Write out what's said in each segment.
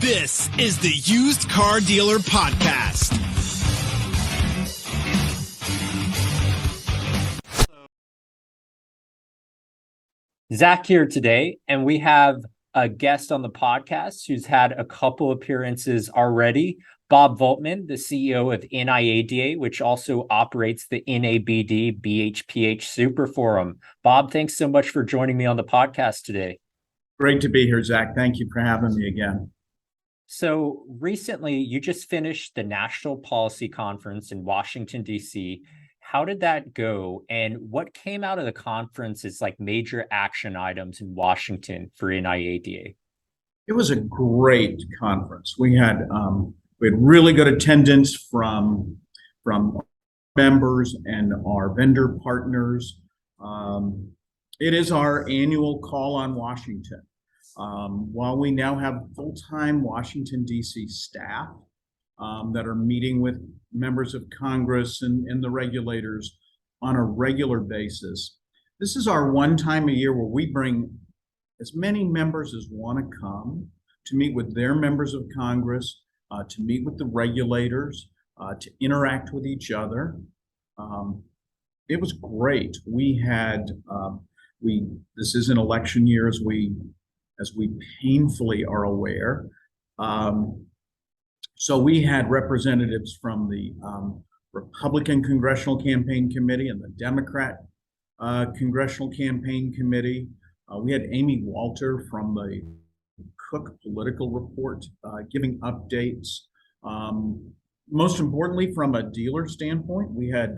This is the Used Car Dealer Podcast. Zach here today, and we have a guest on the podcast who's had a couple appearances already. Bob Voltmann, the CEO of NIADA, which also operates the NABD BHPH Super Forum. Bob, thanks so much for joining me on the podcast today. Great to be here, Zach. Thank you for having me again. So recently, you just finished the National Policy Conference in Washington, D.C. How did that go? And what came out of the conference as like major action items in Washington for NIADA? It was a great conference. We had really good attendance from members and our vendor partners. It is our annual call on Washington. While we now have full-time Washington, D.C. staff that are meeting with members of Congress and the regulators on a regular basis, this is our one time a year where we bring as many members as want to come to meet with their members of Congress, to meet with the regulators, to interact with each other. It was great. We had, this is an election year, as we painfully are aware. So we had representatives from the Republican Congressional Campaign Committee and the Democrat Congressional Campaign Committee. We had Amy Walter from the Cook Political Report giving updates. Most importantly, from a dealer standpoint, we had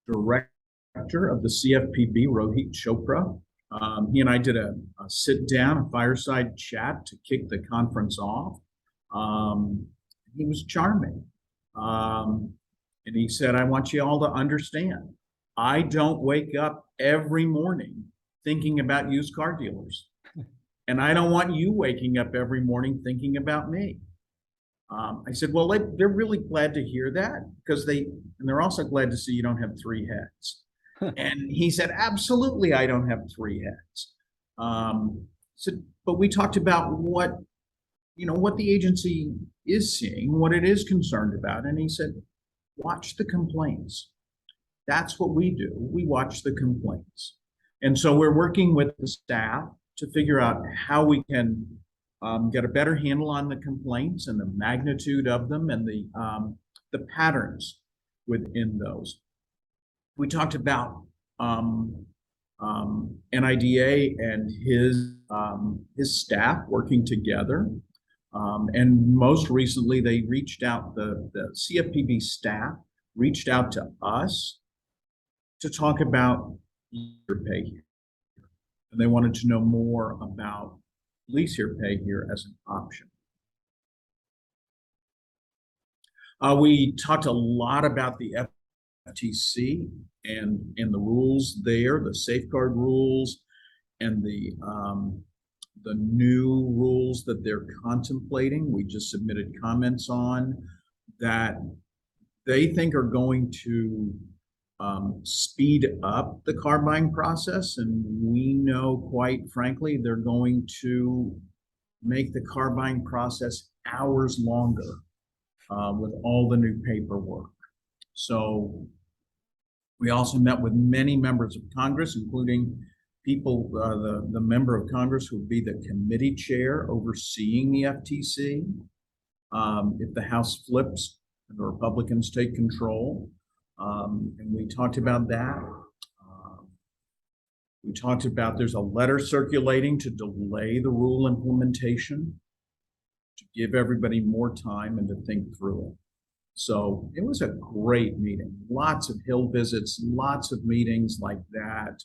Director of the CFPB, Rohit Chopra. He and I did a sit down, a fireside chat to kick the conference off. He was charming. And he said, I want you all to understand, I don't wake up every morning thinking about used car dealers. And I don't want you waking up every morning thinking about me. I said, well, they're really glad to hear that because they're also glad to see you don't have three heads. And he said, absolutely, I don't have three heads. But we talked about what the agency is seeing, what it is concerned about. And he said, watch the complaints. That's what we do. We watch the complaints. And so we're working with the staff to figure out how we can get a better handle on the complaints and the magnitude of them and the patterns within those. We talked about NIDA and his staff working together. And most recently, they reached out, the CFPB staff reached out to us to talk about lease pay here. And they wanted to know more about lease year pay here as an option. We talked a lot about the FTC and the rules there, the safeguard rules, and the new rules that they're contemplating. We just submitted comments on that they think are going to speed up the car buying process. And we know, quite frankly, they're going to make the car buying process hours longer with all the new paperwork. So we also met with many members of Congress, including people, the member of Congress who would be the committee chair overseeing the FTC. If the House flips and the Republicans take control. And we talked about that. We talked about there's a letter circulating to delay the rule implementation, to give everybody more time and to think through it. So it was a great meeting. Lots of Hill visits, lots of meetings like that,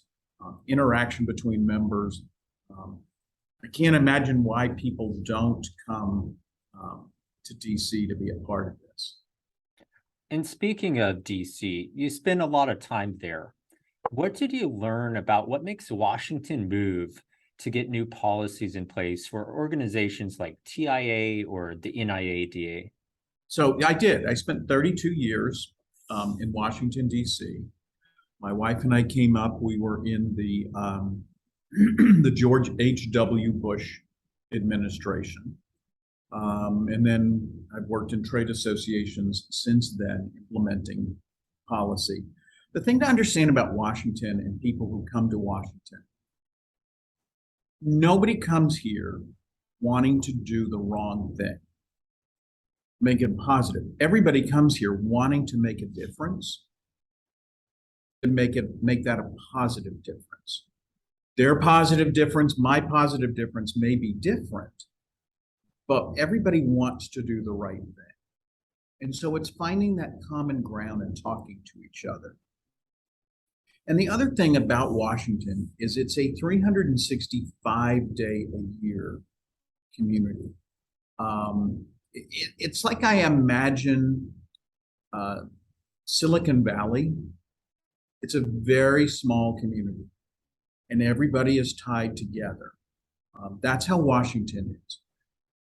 interaction between members. I can't imagine why people don't come to DC to be a part of this. And speaking of DC, you spend a lot of time there. What did you learn about what makes Washington move to get new policies in place for organizations like TIA or the NIADA? So I did. I spent 32 years in Washington, D.C. My wife and I came up. We were in the George H.W. Bush administration. And then I've worked in trade associations since then, implementing policy. The thing to understand about Washington and people who come to Washington, nobody comes here wanting to do the wrong thing, make it positive. Everybody comes here wanting to make a difference and make that a positive difference. Their positive difference, my positive difference may be different, but everybody wants to do the right thing. And so it's finding that common ground and talking to each other. And the other thing about Washington is it's a 365-day-a-year community. It's like I imagine Silicon Valley. It's a very small community, and everybody is tied together. That's how Washington is.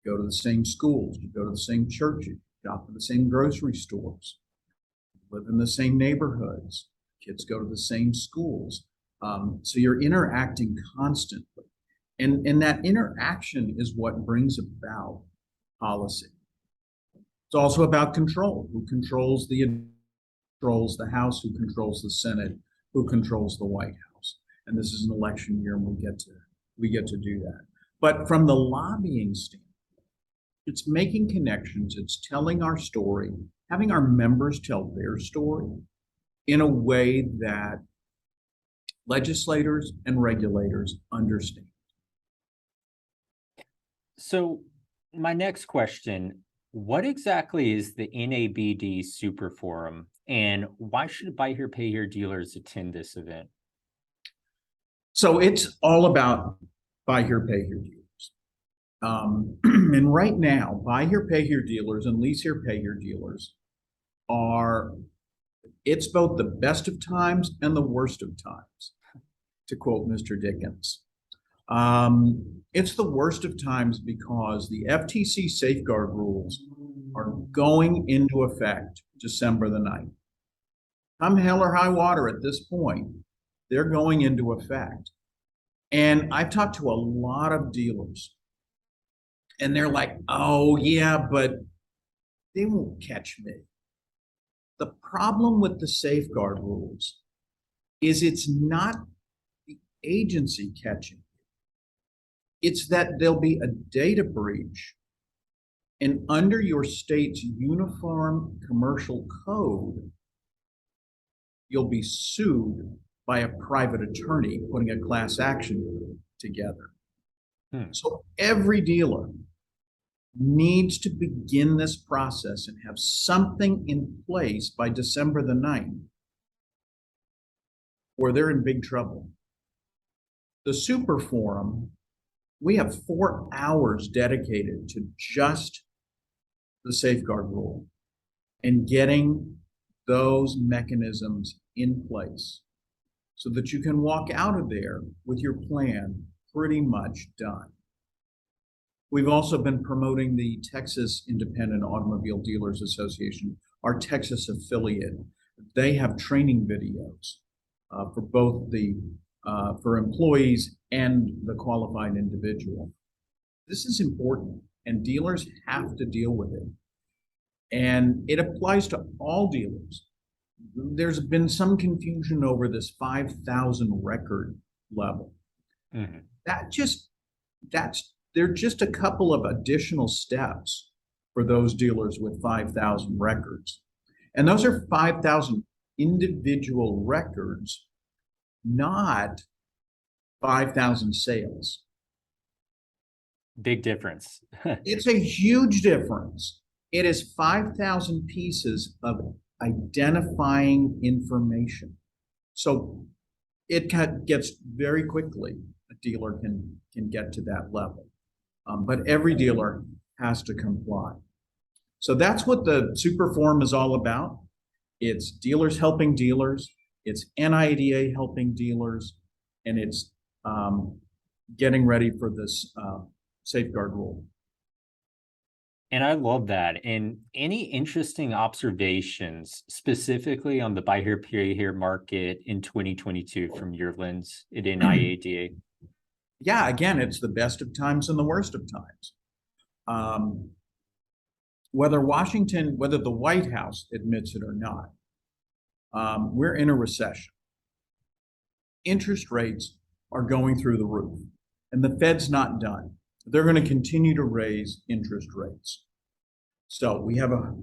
You go to the same schools, you go to the same churches, you shop at the same grocery stores, live in the same neighborhoods, kids go to the same schools. So you're interacting constantly. And that interaction is what brings about policy. It's also about control. Who controls the House, who controls the Senate, who controls the White House. And this is an election year, and we get to do that. But from the lobbying standpoint, it's making connections, it's telling our story, having our members tell their story in a way that legislators and regulators understand. So my next question, what exactly is the NABD Super Forum, and why should buy here, pay here dealers attend this event? So it's all about buy here, pay here dealers. And right now, buy here, pay here dealers and lease here, pay here dealers it's both the best of times and the worst of times, to quote Mr. Dickens. It's the worst of times because the FTC safeguard rules are going into effect December the 9th. Come hell or high water at this point, they're going into effect. And I've talked to a lot of dealers, and they're like, oh yeah, but they won't catch me. The problem with the safeguard rules is it's not the agency catching you. It's that there'll be a data breach, and under your state's uniform commercial code, you'll be sued by a private attorney putting a class action together. So every dealer needs to begin this process and have something in place by December the 9th, or they're in big trouble. The Super Forum, we have 4 hours dedicated to just the safeguard rule and getting those mechanisms in place so that you can walk out of there with your plan pretty much done. We've also been promoting the Texas Independent Automobile Dealers Association, our Texas affiliate. They have training videos for both for employees and the qualified individual. This is important, and dealers have to deal with it. And it applies to all dealers. There's been some confusion over this 5,000 record level. Mm-hmm. They're just a couple of additional steps for those dealers with 5,000 records. And those are 5,000 individual records, not 5,000 sales. Big difference. It's a huge difference. It is 5,000 pieces of identifying information. So it gets very quickly, a dealer can get to that level. But every dealer has to comply. So that's what the Super Forum is all about. It's dealers helping dealers, it's NIADA helping dealers, and it's getting ready for this safeguard rule. And I love that. And any interesting observations specifically on the buy here, pay here market in 2022 from your lens at NIADA? Yeah, again, it's the best of times and the worst of times. whether the White House admits it or not, we're in a recession. Interest rates are going through the roof, and the Fed's not done. They're going to continue to raise interest rates. So we have a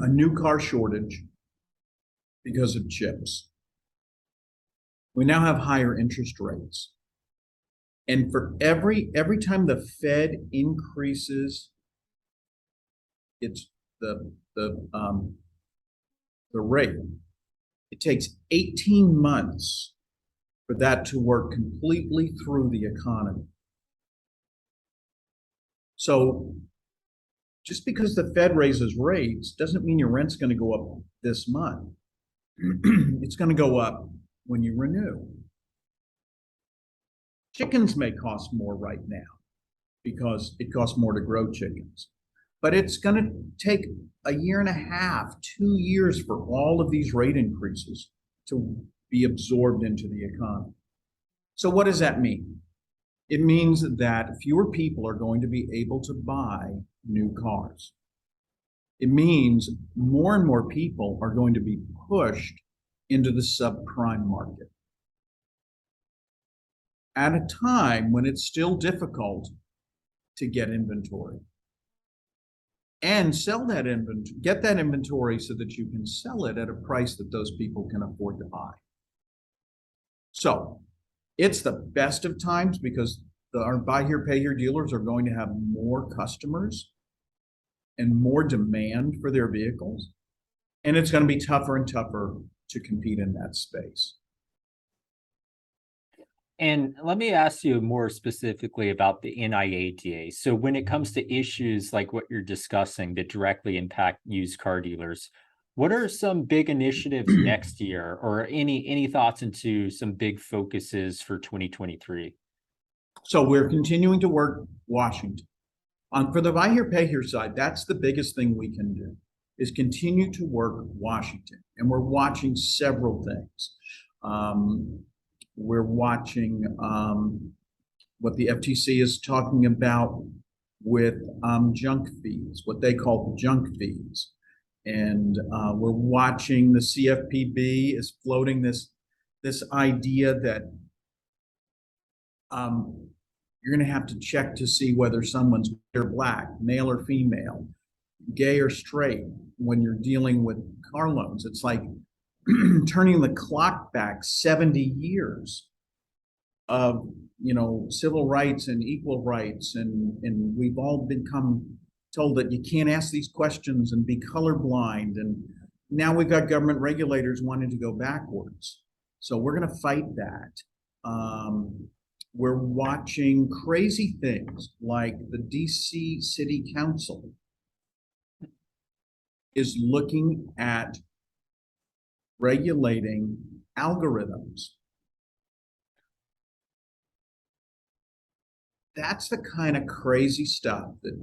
new car shortage because of chips. We now have higher interest rates. And for every time the Fed increases the rate, it takes 18 months for that to work completely through the economy. So just because the Fed raises rates doesn't mean your rent's going to go up this month. It's going to go up when you renew. Chickens may cost more right now because it costs more to grow chickens. But it's going to take a year and a half, 2 years for all of these rate increases to be absorbed into the economy. So what does that mean? It means that fewer people are going to be able to buy new cars. It means more and more people are going to be pushed into the subprime market at a time when it's still difficult to get inventory and sell that inventory, get that inventory so that you can sell it at a price that those people can afford to buy. So it's the best of times because our buy here, pay here dealers are going to have more customers and more demand for their vehicles. And it's going to be tougher and tougher to compete in that space. And let me ask you more specifically about the NIADA. So when it comes to issues like what you're discussing that directly impact used car dealers, what are some big initiatives next year, or any thoughts into some big focuses for 2023? So we're continuing to work Washington. For the buy here, pay here side, that's the biggest thing we can do, is continue to work Washington. And we're watching several things. We're watching what the FTC is talking about with junk fees, what they call junk fees. And we're watching the CFPB is floating this idea that you're going to have to check to see whether someone's white or black, male or female, gay or straight when you're dealing with car loans. It's like turning the clock back 70 years of, civil rights and equal rights. And we've all become told that you can't ask these questions and be colorblind. And now we've got government regulators wanting to go backwards. So we're going to fight that. We're watching crazy things like the DC City Council is looking at regulating algorithms. That's the kind of crazy stuff that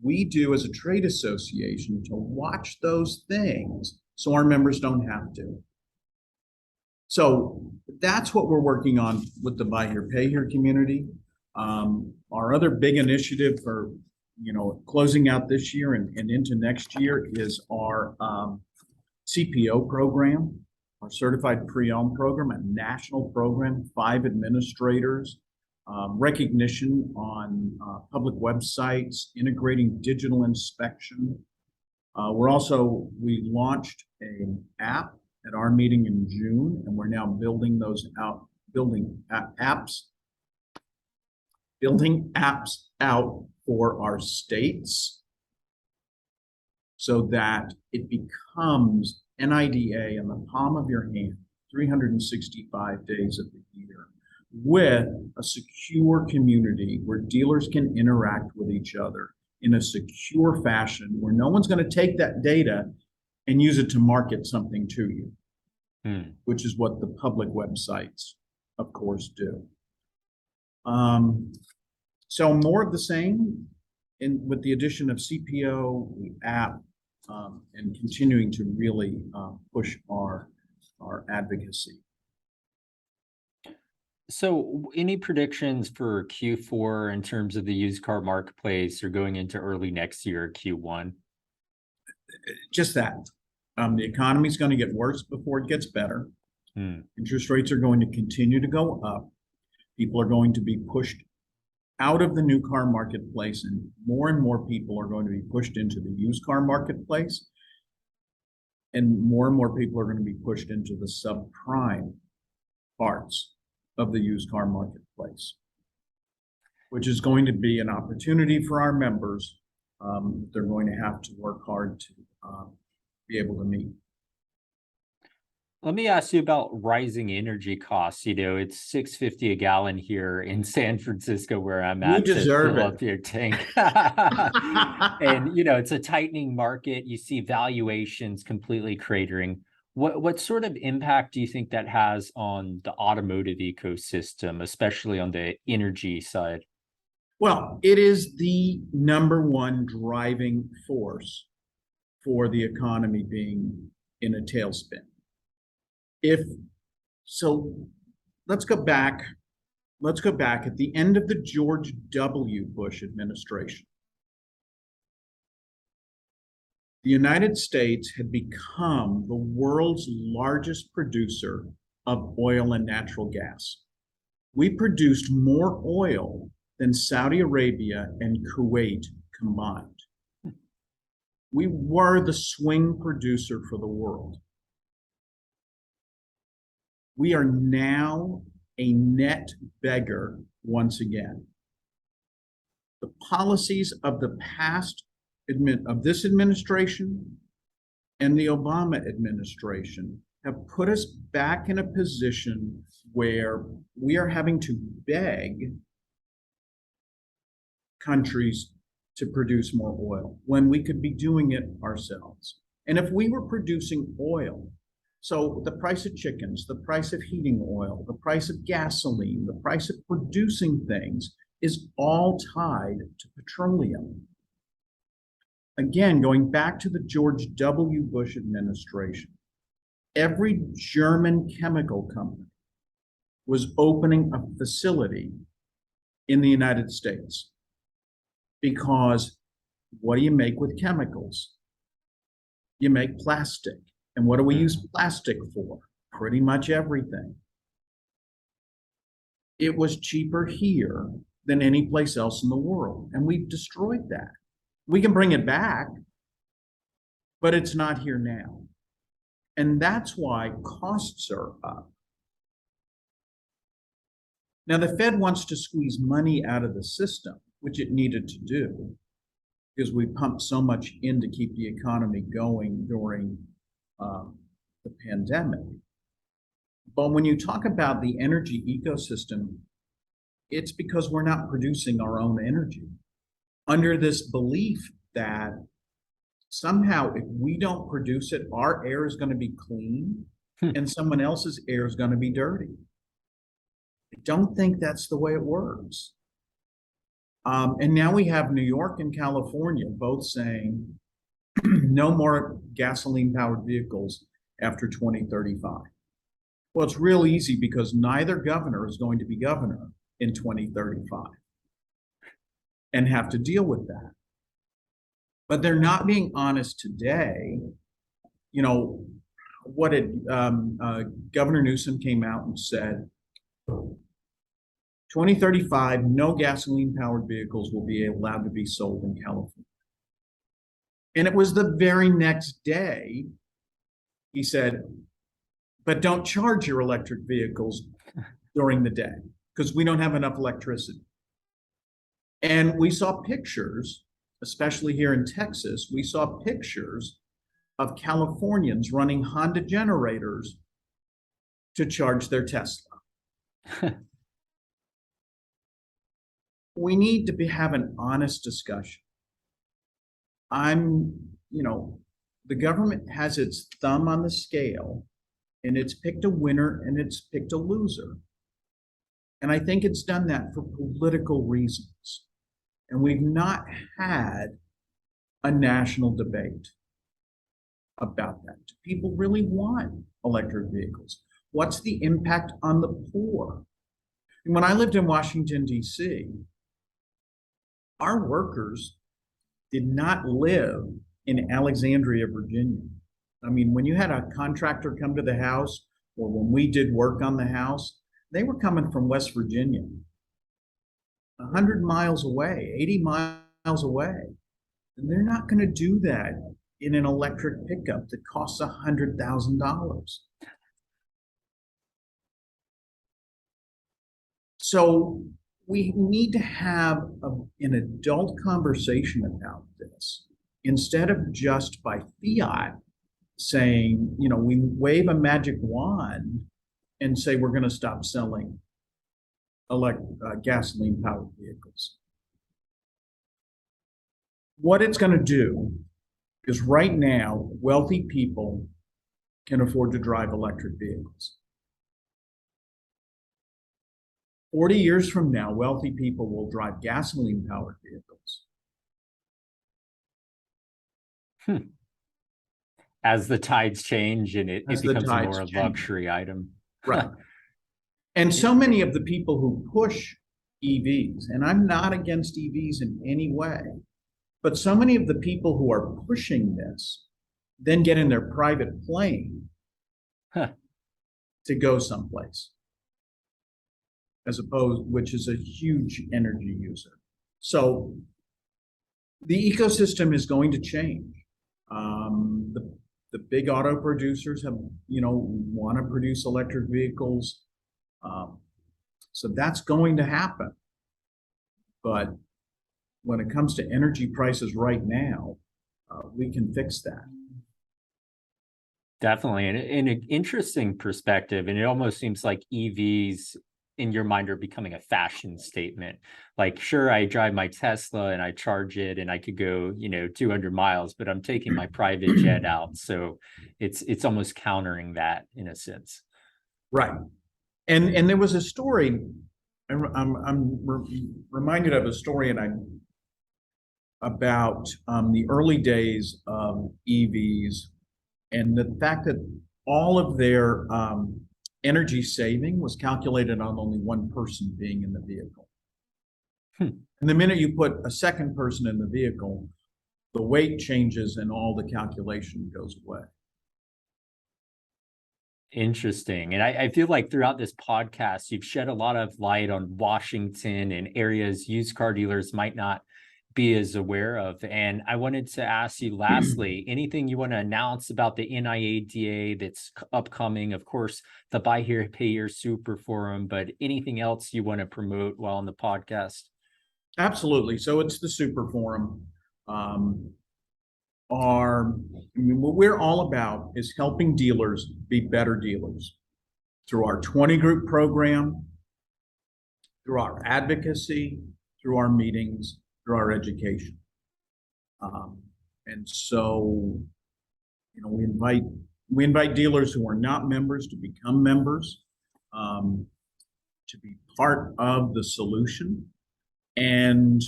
we do as a trade association to watch those things so our members don't have to. So that's what we're working on with the buy here, pay here community. Our other big initiative for, closing out this year and into next year is our CPO program, our certified pre-owned program, a national program, 5 administrators, recognition on public websites, integrating digital inspection. We launched an app at our meeting in June, and we're now building apps out for our states so that it becomes NIDA in the palm of your hand, 365 days of the year, with a secure community where dealers can interact with each other in a secure fashion, where no one's going to take that data and use it to market something to you, which is what the public websites, of course, do. So more of the same, with the addition of CPO, the app, and continuing to really push our advocacy. So any predictions for Q4 in terms of the used car marketplace or going into early next year, Q1? Just that. The economy is going to get worse before it gets better. Hmm. Interest rates are going to continue to go up. People are going to be pushed out of the new car marketplace, and more people are going to be pushed into the used car marketplace. And more people are going to be pushed into the subprime parts of the used car marketplace, which is going to be an opportunity for our members. They're going to have to work hard to be able to meet. Let me ask you about rising energy costs. It's $6.50 a gallon here in San Francisco where I'm You at to deserve fill it. up your tank. And it's a tightening market. You see valuations completely cratering. What sort of impact do you think that has on the automotive ecosystem, especially on the energy side? Well, it is the number one driving force for the economy being in a tailspin. If so, let's go back at the end of the George W. Bush administration. The United States had become the world's largest producer of oil and natural gas. We produced more oil than Saudi Arabia and Kuwait combined. We were the swing producer for the world. We are now a net beggar once again. The policies of the past of this administration and the Obama administration have put us back in a position where we are having to beg countries to produce more oil when we could be doing it ourselves. And if we were producing oil, so the price of chickens, the price of heating oil, the price of gasoline, the price of producing things is all tied to petroleum. Again, going back to the George W. Bush administration, every German chemical company was opening a facility in the United States because what do you make with chemicals? You make plastic. And what do we use plastic for? Pretty much everything. It was cheaper here than any place else in the world, and we've destroyed that. We can bring it back, but it's not here now. And that's why costs are up. Now, the Fed wants to squeeze money out of the system, which it needed to do, because we pumped so much in to keep the economy going during the pandemic. But when you talk about the energy ecosystem, it's because we're not producing our own energy under this belief that somehow if we don't produce it, our air is going to be clean and someone else's air is going to be dirty. I don't think that's the way it works. And now we have New York and California both saying no more gasoline-powered vehicles after 2035. Well, it's real easy because neither governor is going to be governor in 2035 and have to deal with that. But they're not being honest today. What did Governor Newsom came out and said, 2035, no gasoline-powered vehicles will be allowed to be sold in California. And it was the very next day, he said, but don't charge your electric vehicles during the day because we don't have enough electricity. And we saw pictures, especially here in Texas, we saw pictures of Californians running Honda generators to charge their Tesla. We need to have an honest discussion. The government has its thumb on the scale and it's picked a winner and it's picked a loser. And I think it's done that for political reasons. And we've not had a national debate about that. Do people really want electric vehicles? What's the impact on the poor? When I lived in Washington, D.C., our workers did not live in Alexandria, Virginia. I mean, when you had a contractor come to the house, or when we did work on the house, they were coming from West Virginia, 100 miles away, 80 miles away. And they're not going to do that in an electric pickup that costs $100,000. So we need to have an adult conversation about this instead of just by fiat saying, we wave a magic wand and say we're going to stop selling gasoline powered vehicles. What it's going to do is right now, wealthy people can afford to drive electric vehicles. 40 years from now, wealthy people will drive gasoline powered vehicles. As the tides change and it becomes a more luxury item. Right. And so many of the people who push EVs, and I'm not against EVs in any way, but so many of the people who are pushing this then get in their private plane to go someplace, which is a huge energy user. So the ecosystem is going to change. The big auto producers want to produce electric vehicles. So that's going to happen. But when it comes to energy prices right now, we can fix that. Definitely. And in an interesting perspective, and it almost seems like EVs in your mind are becoming a fashion statement. Like, sure, I drive my Tesla and I charge it and I could go, 200 miles, but I'm taking my private jet out. So it's almost countering that in a sense. Right. And there was a story, I'm reminded of a story about the early days of EVs and the fact that all of their energy saving was calculated on only one person being in the vehicle. And the minute you put a second person in the vehicle, the weight changes and all the calculation goes away. Interesting. And I feel like throughout this podcast, you've shed a lot of light on Washington and areas used car dealers might not be as aware of. And I wanted to ask you lastly, anything you want to announce about the NIADA that's upcoming? Of course, the Buy Here, Pay Here Super Forum, but anything else you want to promote while on the podcast? Absolutely. So it's the Super Forum. What we're all about is helping dealers be better dealers through our 20 group program, through our advocacy, through our meetings, through our education. And so, we invite dealers who are not members to become members, to be part of the solution. And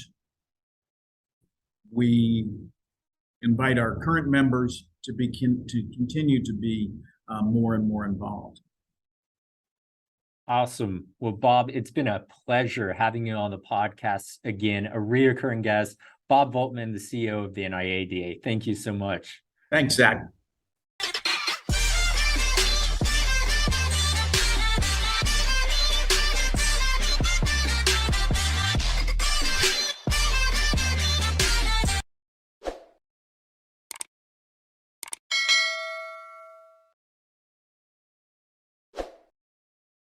we invite our current members to continue to be more and more involved. Awesome. Well, Bob, it's been a pleasure having you on the podcast again, a reoccurring guest, Bob Voltmann, the CEO of the NIADA. Thank you so much. Thanks, Zach.